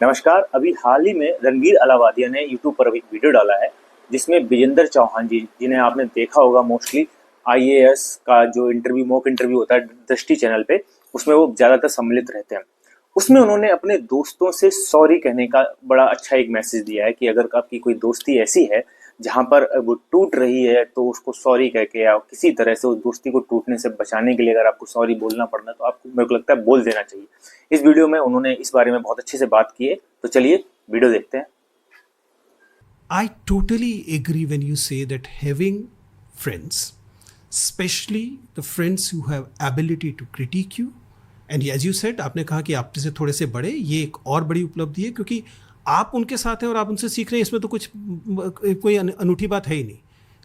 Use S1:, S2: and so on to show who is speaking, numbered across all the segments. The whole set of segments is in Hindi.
S1: नमस्कार। अभी हाल ही में रणवीर अलावादिया ने यूट्यूब पर एक वीडियो डाला है जिसमें विजेंद्र चौहान जी, जिन्हें आपने देखा होगा मोस्टली आईएएस का जो इंटरव्यू मॉक इंटरव्यू होता है दृष्टि चैनल पे, उसमें वो ज़्यादातर सम्मिलित रहते हैं। उसमें उन्होंने अपने दोस्तों से सॉरी कहने का बड़ा अच्छा एक मैसेज दिया है कि अगर आपकी कोई दोस्ती ऐसी है जहाँ पर वो टूट रही है तो उसको सॉरी कह के या किसी तरह से उस दोस्ती को टूटने से बचाने के लिए अगर आपको सॉरी बोलना पड़ना तो आपको, मेरे को लगता है, बोल देना चाहिए। इस वीडियो में उन्होंने इस बारे में बहुत अच्छे से बात की है, तो चलिए वीडियो देखते हैं।
S2: I totally agree when you say that having friends, especially the friends who have ability to critique you, and as you said, आपने कहा कि आप से थोड़े से बड़े, ये एक और बड़ी उपलब्धि है क्योंकि आप उनके साथ हैं और आप उनसे सीख रहे हैं, इसमें तो कुछ कोई अनूठी बात है ही नहीं।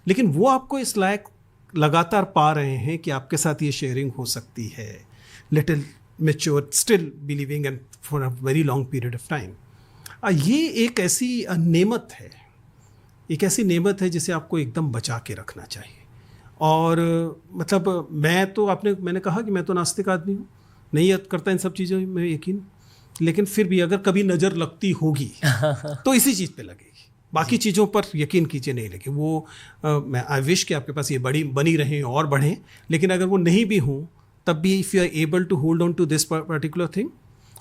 S2: लेकिन वो आपको इस लायक लगातार पा रहे हैं कि आपके साथ ये शेयरिंग हो सकती है, little mature, still believing and for a very long period of time. ये एक ऐसी नेमत है, एक ऐसी नेमत है जिसे आपको एकदम बचा के रखना चाहिए। और मतलब मैंने कहा कि मैं तो नास्तिक आदमी हूँ, नहीं करता इन सब चीज़ों में यकीन, लेकिन फिर भी अगर कभी नज़र लगती होगी तो इसी चीज़ पे लगेगी, बाकी चीज़ों पर यकीन कीजिए नहीं लगे। वो मैं आई विश कि आपके पास ये बनी रहें और बढ़ें, लेकिन अगर वो नहीं भी हों तब भी if you are able to hold on to this particular thing,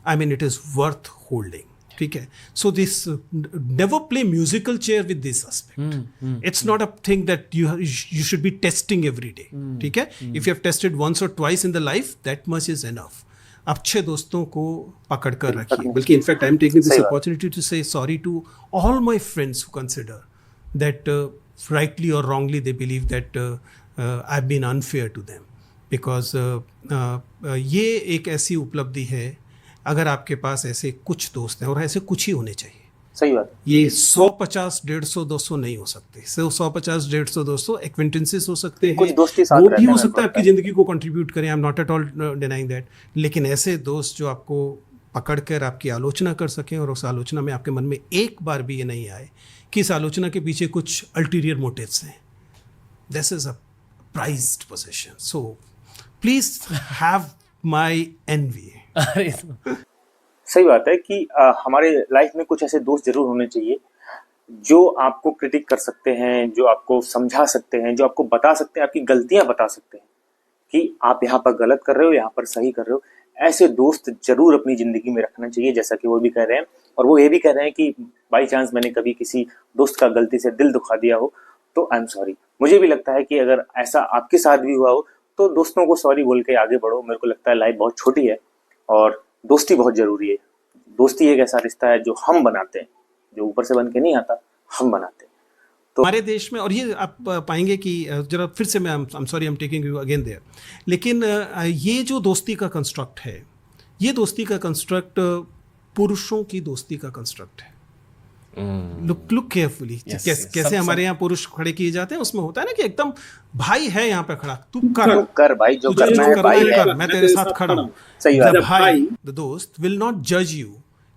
S2: I mean it is worth holding. ठीक है, so this never play musical chair with this aspect. It's not a thing that you should be testing every day. ठीक है, if you have tested once or twice in the life, that much is enough. अच्छे दोस्तों को पकड़ कर रखिए। बल्कि in fact I am taking this opportunity to say sorry to all my friends who consider that rightly or wrongly they believe that I've been unfair to them, because ये एक ऐसी उपलब्धि है अगर आपके पास ऐसे कुछ दोस्त हैं, और ऐसे कुछ ही होने चाहिए।
S1: सही बात है।
S2: ये 100, 50, 150, 200 नहीं हो सकते। 100, 50, 150, 200 एक्वेंटेंसेस हो सकते हैं,
S1: कुछ दोस्ती साथ
S2: वो
S1: रहते
S2: भी
S1: हैं,
S2: हो
S1: मेरे
S2: सकता है
S1: को
S2: आपकी ज़िंदगी को कंट्रीब्यूट करें। I am not at all denying that. लेकिन ऐसे दोस्त जो आपको पकड़ कर आपकी आलोचना कर सकें और उस आलोचना में आपके मन में एक बार भी ये नहीं आए कि इस आलोचना के पीछे कुछ अल्टीरियर मोटिव्स हैं, this is a prized position. So please have my envy.
S1: सही बात है कि हमारे लाइफ में कुछ ऐसे दोस्त जरूर होने चाहिए जो आपको क्रिटिक कर सकते हैं, जो आपको समझा सकते हैं, जो आपको बता सकते हैं, आपकी गलतियां बता सकते हैं कि आप यहाँ पर गलत कर रहे हो, यहाँ पर सही कर रहे हो। ऐसे दोस्त जरूर अपनी जिंदगी में रखना चाहिए, जैसा कि वो भी कह रहे हैं। और वो ये भी कह रहे हैं कि बाई चांस मैंने कभी किसी दोस्त का गलती से दिल दुखा दिया हो तो आई एम सॉरी। मुझे भी लगता है कि अगर ऐसा आपके साथ भी हुआ हो तो दोस्तों को सॉरी बोल के आगे बढ़ो। मेरे को लगता है लाइफ बहुत छोटी है और दोस्ती बहुत जरूरी है। दोस्ती एक ऐसा रिश्ता है जो हम बनाते हैं, जो ऊपर से बन के नहीं आता, हम बनाते हैं।
S2: तो हमारे देश में, और ये आप पाएंगे कि जरा फिर से मैं I am sorry, I am taking you again there, लेकिन ये जो दोस्ती का कंस्ट्रक्ट है, ये दोस्ती का कंस्ट्रक्ट पुरुषों की दोस्ती का कंस्ट्रक्ट है। लुक केयरफुली, कैसे हमारे यहाँ पुरुष खड़े किए जाते हैं, उसमें होता है ना कि एकदम भाई है यहाँ पे खड़ा, तू कर
S1: भाई, जो करना है भाई कर,
S2: मैं तेरे साथ खड़ा हूँ।
S1: सही बात है।
S2: भाई द दोस्त विल नॉट जज यू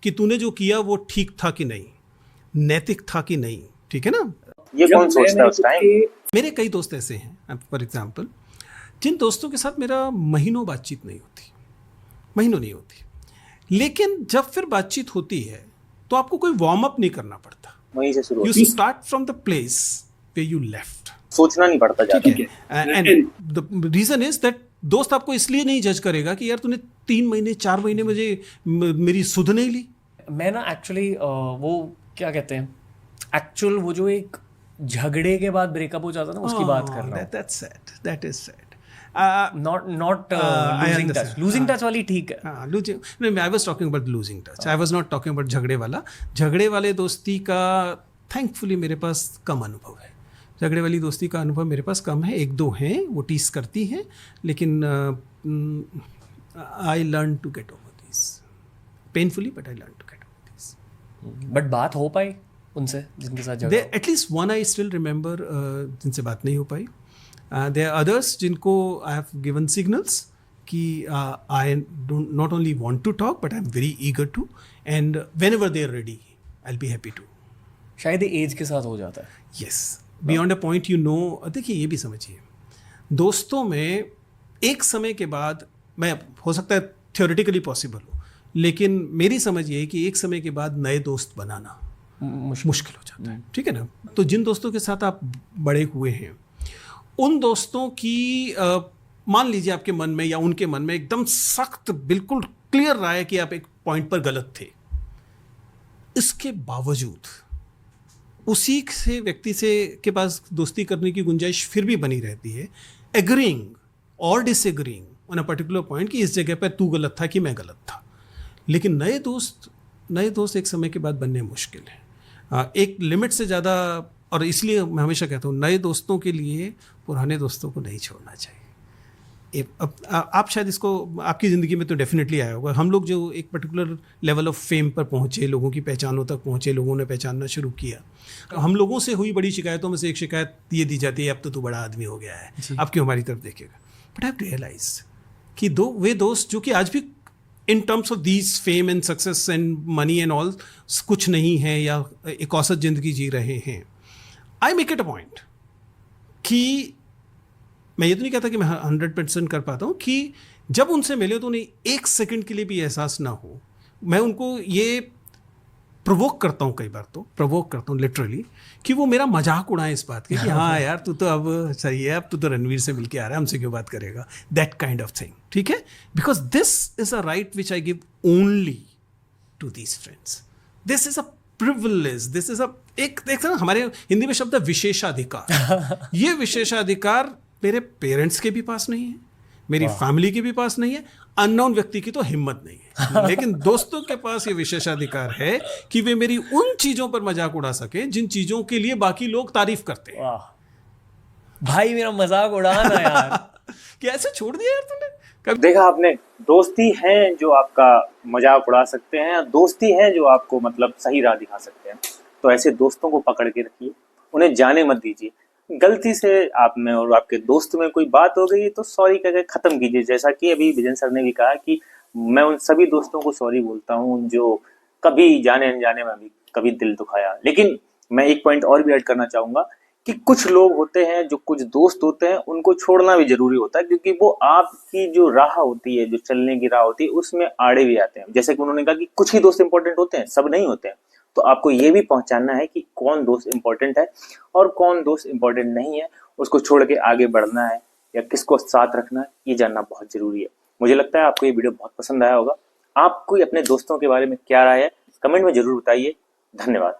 S2: कि तूने जो किया वो ठीक था कि नहीं, नैतिक था कि नहीं। ठीक है ना,
S1: ये कौन सोचता है उस टाइम।
S2: मेरे कई दोस्त ऐसे हैं फॉर एग्जाम्पल, जिन दोस्तों के साथ मेरा महीनों बातचीत नहीं होती, महीनों नहीं होती, लेकिन जब फिर बातचीत होती है तो आपको कोई वार्म अप नहीं करना पड़ता,
S1: वहीं से शुरू
S2: you start from the place way you left.
S1: सोचना नहीं पड़ता ज्यादा।
S2: And the reason is that दोस्त आपको इसलिए नहीं जज करेगा कि यार तूने 3 महीने 4 महीने मेरी सुध नहीं ली।
S3: मैं ना एक्चुअली वो क्या कहते हैं, एक्चुअल वो जो एक झगड़े के बाद ब्रेकअप हो जाता है ना, उसकी बात कर रहा हूँ।
S2: That's sad. That is sad.
S3: not losing touch वाली ठीक है।
S2: I was talking about losing touch. I was not talking about झगड़े वाला। झगड़े वाले दोस्ती का थैंकफुली मेरे पास कम अनुभव है। झगड़े वाली दोस्ती का अनुभव मेरे पास कम है। 1-2 हैं, वो टीस करती हैं, लेकिन I learned to get over this painfully, but I learned to get over this.
S3: But बात हो पाई उनसे जिनके साथ झगड़ा?
S2: At least one I still remember जिनसे बात नहीं हो पाई। देयर आर अदर्स जिनको आई हैव गिवन सिग्नल्स कि I don't not only want to talk but I am very eager to, and whenever they are ready I will be happy to.
S3: शायद एज के साथ हो जाता है।
S2: Yes, beyond a point you know. देखिए ये भी समझिए, दोस्तों में एक समय के बाद, मैं हो सकता है थियोरेटिकली पॉसिबल हो, लेकिन मेरी समझ ये है कि एक समय के बाद नए दोस्त बनाना मुश्किल हो जाता है, ठीक है ना। तो जिन दोस्तों के साथ आप बड़े हुए हैं उन दोस्तों की मान लीजिए आपके मन में या उनके मन में एकदम सख्त बिल्कुल क्लियर रहा है कि आप एक पॉइंट पर गलत थे, इसके बावजूद उसी से व्यक्ति से के पास दोस्ती करने की गुंजाइश फिर भी बनी रहती है, एग्रीइंग और disagreeing on a particular point कि इस जगह पर तू गलत था कि मैं गलत था। लेकिन नए दोस्त एक समय के बाद बनने मुश्किल है, एक लिमिट से ज़्यादा। और इसलिए मैं हमेशा कहता हूँ नए दोस्तों के लिए पुराने दोस्तों को नहीं छोड़ना चाहिए। आप शायद इसको आपकी ज़िंदगी में तो डेफिनेटली आया होगा। हम लोग जो एक पर्टिकुलर लेवल ऑफ फेम पर पहुँचे, लोगों की पहचानों तक पहुँचे, लोगों ने पहचानना शुरू किया, हम लोगों से हुई बड़ी शिकायतों में से एक शिकायत ये दी जाती है, अब तो तू बड़ा आदमी हो गया है, अब क्यों हमारी तरफ देखेगा। बट आई हैव रियलाइज्ड कि वे दोस्त जो कि आज भी in terms of these fame and success and money and all कुछ नहीं है या एक औसत ज़िंदगी जी रहे हैं, I make it a point कि मैं ये तो नहीं कहता कि मैं 100% कर पाता हूँ कि जब उनसे मिले तो उन्हें एक सेकंड के लिए भी एहसास ना हो। मैं उनको ये प्रोवोक करता हूँ, कई बार तो प्रोवोक करता हूँ लिटरली, कि वो मेरा मजाक उड़ाए इस बात की कि हाँ यार तू तो अब सही है, अब तू तो रणवीर से मिलके आ रहा है, हमसे क्यों बात करेगा, दैट काइंड ऑफ थिंग, ठीक है। Because this is a right which I give only to these friends, this is a privilege, this is एक देखते ना हमारे हिंदी में शब्द है विशेषाधिकार। ये विशेषाधिकार मेरे पेरेंट्स के भी पास नहीं है, मेरी फैमिली के भी पास नहीं है, अननोन व्यक्ति की तो हिम्मत नहीं है, लेकिन दोस्तों के पास ये विशेषाधिकार है कि वे मेरी उन चीजों पर मजाक उड़ा सके जिन चीजों के लिए बाकी लोग तारीफ करते हैं।
S3: भाई मेरा मजाक उड़ाना यार।
S2: क्या ऐसे छोड़ दिया यार तूने?
S1: कब देखा आपने, दोस्ती हैं जो आपका मजाक उड़ा सकते हैं, दोस्ती हैं जो आपको मतलब सही राह दिखा सकते हैं। तो ऐसे दोस्तों को पकड़ के रखिए, उन्हें जाने मत दीजिए। गलती से आप में और आपके दोस्त में कोई बात हो गई तो सॉरी कहकर ख़त्म कीजिए। जैसा कि अभी विजन सर ने भी कहा कि मैं उन सभी दोस्तों को सॉरी बोलता हूँ जो कभी जाने अनजाने में भी कभी दिल दुखाया। लेकिन मैं एक पॉइंट और भी ऐड करना चाहूँगा कि कुछ लोग होते हैं, जो कुछ दोस्त होते हैं, उनको छोड़ना भी जरूरी होता है, क्योंकि वो आपकी जो राह होती है, जो चलने की राह होती है, उसमें आड़े भी आते हैं। जैसे कि उन्होंने कहा कि कुछ ही दोस्त इंपॉर्टेंट होते हैं, सब नहीं होते हैं। तो आपको ये भी पहचानना है कि कौन दोस्त इंपॉर्टेंट है और कौन दोस्त इंपॉर्टेंट नहीं है, उसको छोड़ के आगे बढ़ना है या किसको साथ रखना है, ये जानना बहुत जरूरी है। मुझे लगता है आपको ये वीडियो बहुत पसंद आया होगा। आपको अपने दोस्तों के बारे में क्या राय है, कमेंट में जरूर बताइए। धन्यवाद।